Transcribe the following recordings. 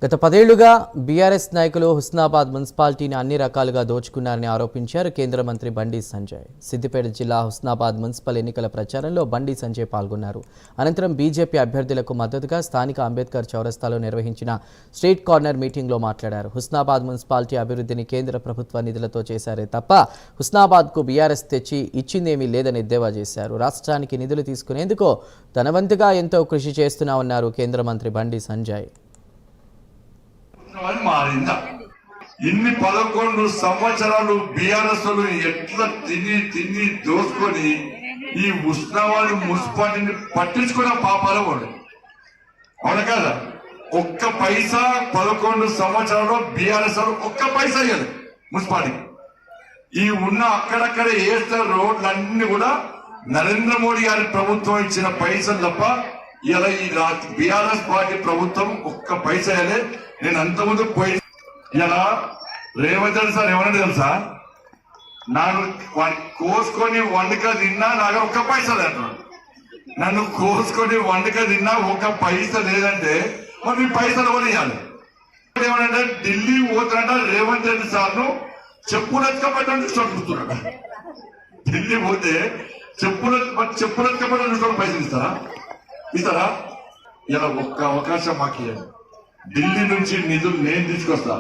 గత 10 ఏళ్లుగా బీఆర్ఎస్ నాయకులు హుస్నాబాద్ మున్సిపాలిటీని అన్ని రకాలుగా దోచుకున్నారని ఆరోపించారు కేంద్ర మంత్రి బండి సంజయ్. సిద్దిపేట జిల్లా హుస్నాబాద్ మున్సిపల్ ఎన్నికల ప్రచారంలో బండి సంజయ్ పాల్గొన్నారు. అనంతరం బీజేపీ అభ్యర్థులకు మద్దతుగా స్థానిక అంబేద్కర్ చౌరస్తాలో నిర్వహించిన స్ట్రీట్ కార్నర్ మీటింగ్లో మాట్లాడారు. హుస్నాబాద్ మున్సిపాలిటీ అభివృద్ధిని కేంద్ర ప్రభుత్వ నిధులతో చేశారే తప్ప హుస్నాబాద్కు బీఆర్ఎస్ తెచ్చి ఇచ్చిందేమీ లేదని ఎద్దేవా చేశారు. రాష్ట్రానికి నిధులు తీసుకునేందుకు తన వంతుగా ఎంతో కృషి చేస్తున్నామన్నారు కేంద్ర మంత్రి బండి సంజయ్. మారిందా? ఇన్ని 11 సంవత్సరాలు బీఆర్ఎస్ ఎట్లా తిని దోసుకొని ఈ ఉస్నాబాద్ మున్సిపాలిటీని పట్టించుకున్న పాపాల వాడు అవును కదా. ఒక్క పైసా 11 సంవత్సరాలు బీఆర్ఎస్ ఒక్క పైసా ఇవ్వదు మున్సిపాలిటీ. ఈ ఉన్న అక్కడక్కడ వేస్తున్న రోడ్లన్నీ కూడా నరేంద్ర మోడీ గారి ప్రభుత్వం ఇచ్చిన పైసలు తప్ప ఇలా ఈ బీఆర్ఎస్ పార్టీ ప్రభుత్వం ఒక్క పైసా ఇవ్వలే. నేను అంతకుముందు పోయి ఇలా రేవంత్ రెడ్డి సార్ ఏమన్నా తెలుసా, నాకు కోసుకొని వండుక తిన్నా నాకు ఒక్క పైసా లేదంటున్నాడు. నన్ను కోసుకొని వండుక తిన్నా ఒక్క పైసా లేదంటే మరి మీ పైసలు కూడా ఇవ్వాలి. ఏమనంటే ఢిల్లీ పోతున్నట్ట రేవంత్ రెడ్డి సార్ను చెప్పులెత్తుకపోయడం చూస్తున్నాడు. ఢిల్లీ పోతే చెప్పులెత్తుకపోయడం చూసుకోవడం పైసలు ఇస్తారా? ఇలా ఒక్క అవకాశం మాకు ఇవ్వండి. ఢిల్లీ నుంచి నిధులు నేను తీసుకొస్తా.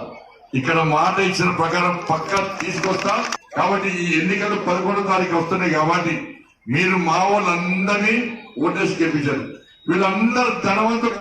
ఇక్కడ మాట ఇచ్చిన ప్రకారం పక్కా తీసుకొస్తా. కాబట్టి ఈ ఎన్నికలు 11వ తారీఖు వస్తున్నాయి కాబట్టి మీరు మా వాళ్ళందరినీ ఓటేసి గెలిపించారు. వీళ్ళందరూ ధనవంతులు.